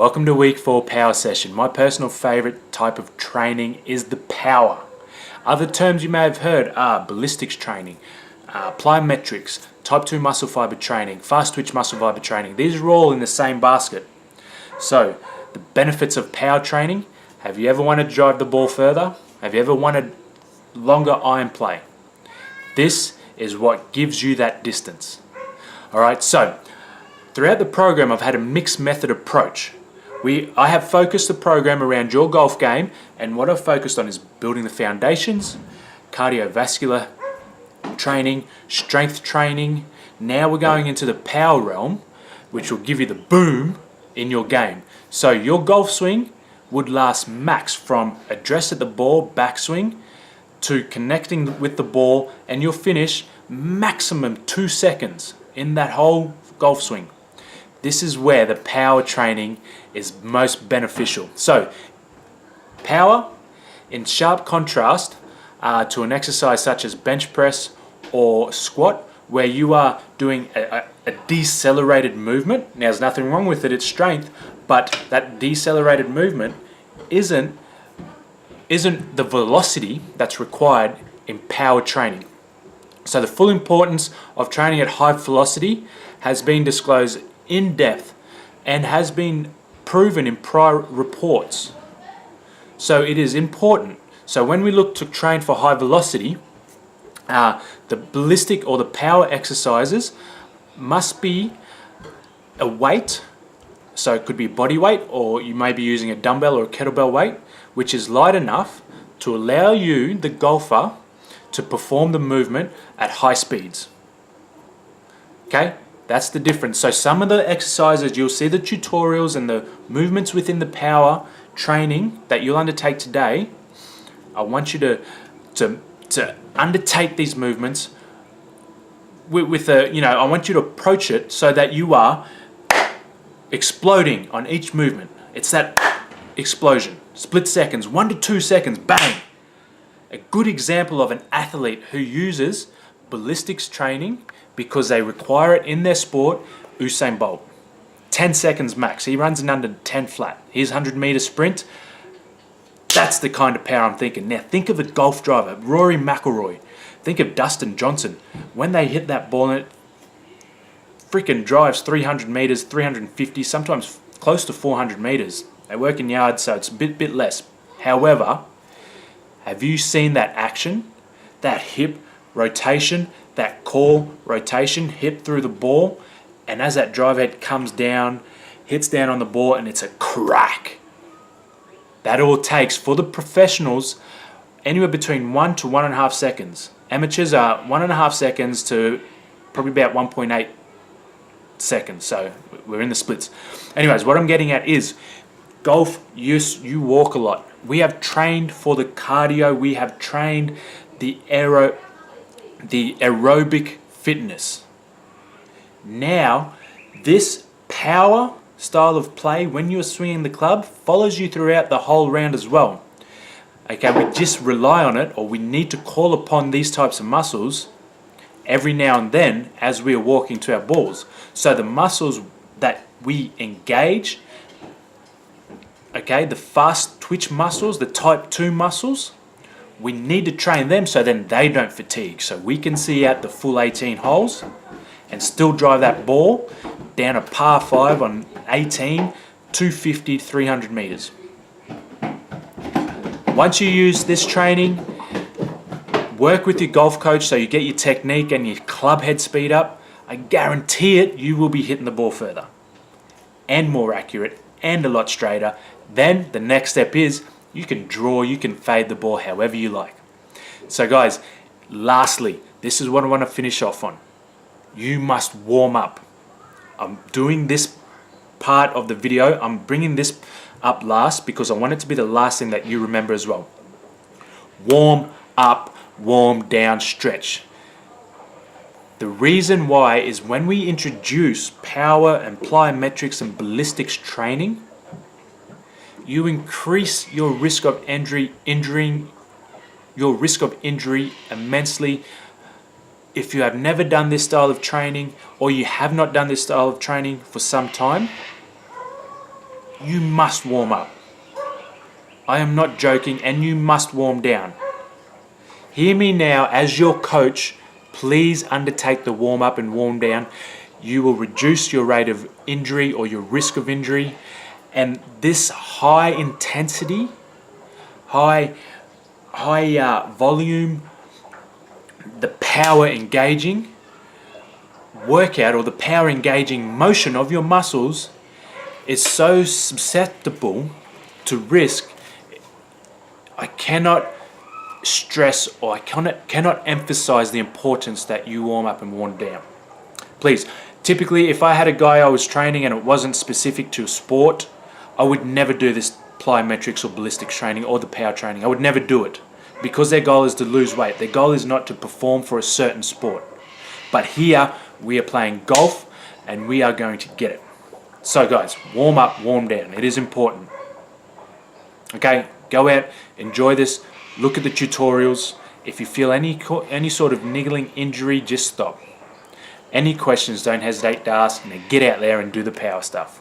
Welcome to week 4 power session. My personal favorite type of training is the power. Other terms you may have heard are ballistics training, plyometrics, type 2 muscle fiber training, fast twitch muscle fiber training. These are all in the same basket. So the benefits of power training: have you ever wanted to drive the ball further? Have you ever wanted longer iron play? This is what gives you that distance. Alright, so throughout the program I've had a mixed method approach. I have focused the program around your golf game, and what I've focused on is building the foundations, cardiovascular training, strength training. Now we're going into the power realm, which will give you the boom in your game. So your golf swing would last max from address at the ball, backswing, to connecting with the ball, and you'll finish maximum 2 seconds in that whole golf swing. This is where the power training is most beneficial. So power, in sharp contrast to an exercise such as bench press or squat, where you are doing a decelerated movement. Now there's nothing wrong with it, it's strength, but that decelerated movement isn't the velocity that's required in power training. So the full importance of training at high velocity has been disclosed in depth and has been proven in prior reports. So it is important. So when we look to train for high velocity, the ballistic or the power exercises must be a weight. So it could be body weight, or you may be using a dumbbell or a kettlebell weight, which is light enough to allow you, the golfer, to perform the movement at high speeds. Okay, that's the difference. So some of the exercises, you'll see the tutorials and the movements within the power training that you'll undertake today. I want you to undertake these movements with I want you to approach it so that you are exploding on each movement. It's that explosion, split seconds, 1 to 2 seconds, bang. A good example of an athlete who uses ballistics training because they require it in their sport, Usain Bolt. 10 seconds max. He runs in under 10 flat. His 100-meter sprint. That's the kind of power I'm thinking. Now think of a golf driver, Rory McIlroy. Think of Dustin Johnson. When they hit that ball and it freaking drives 300 meters, 350, sometimes close to 400 meters. They work in yards, so it's a bit less. However, have you seen that action? That hip rotation, that core rotation, hip through the ball, and as that drive head comes down, hits down on the ball, and it's a crack. That all takes, for the professionals, anywhere between 1 to 1.5 seconds. Amateurs are 1.5 seconds to probably about 1.8 seconds, so we're in the splits. Anyways, what I'm getting at is, golf, you walk a lot. We have trained for the cardio, we have trained the aerobic fitness. Now, this power style of play, when you're swinging the club, follows you throughout the whole round as well. Okay, we just rely on it, or we need to call upon these types of muscles every now and then as we are walking to our balls. So the muscles that we engage, okay, the fast twitch muscles, the type 2 muscles, we need to train them so then they don't fatigue. So we can see out the full 18 holes and still drive that ball down a par 5 on 18, 250, 300 meters. Once you use this training, work with your golf coach so you get your technique and your club head speed up. I guarantee it, you will be hitting the ball further and more accurate and a lot straighter. Then the next step is you can draw, you can fade the ball however you like. So guys, lastly, this is what I want to finish off on. You must warm up. I'm doing this part of the video, I'm bringing this up last because I want it to be the last thing that you remember as well. Warm up, warm down, stretch. The reason why is when we introduce power and plyometrics and ballistics training, you increase your risk of injury immensely. If you have never done this style of training, or you have not done this style of training for some time, you must warm up. I am not joking, and you must warm down. Hear me now, as your coach, please undertake the warm up and warm down. You will reduce your rate of injury or your risk of injury. And this high intensity, high volume, the power engaging workout or the power engaging motion of your muscles is so susceptible to risk. I cannot stress or I cannot emphasize the importance that you warm up and warm down. Please, typically if I had a guy I was training and it wasn't specific to a sport, I would never do this plyometrics or ballistics training or the power training. I would never do it because their goal is to lose weight. Their goal is not to perform for a certain sport. But here we are playing golf and we are going to get it. So guys, warm up, warm down. It is important. Okay, go out, enjoy this, look at the tutorials. If you feel any sort of niggling injury, just stop. Any questions, don't hesitate to ask, and then get out there and do the power stuff.